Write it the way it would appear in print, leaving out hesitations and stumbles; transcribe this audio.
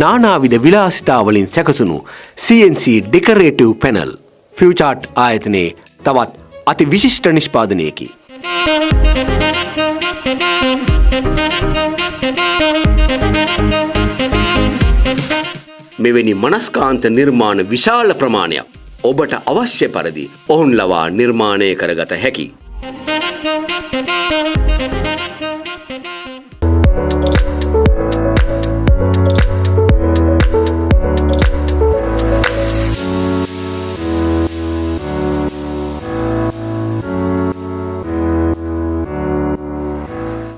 නානාවිධ විලාසිතාවලින් සැකසුණු CNC Decorative Panel ෆියුචාර්ට් ආයතනයේ තවත් අති විශිෂ්ට නිෂ්පාදනයකි. මෙවැනි මනස්කාන්ත නිර්මාණ විශාල ප්‍රමාණයක් ඔබට අවශ්‍ය පරිදි ඔවුන් ලවා නිර්මාණය කරගත හැකි.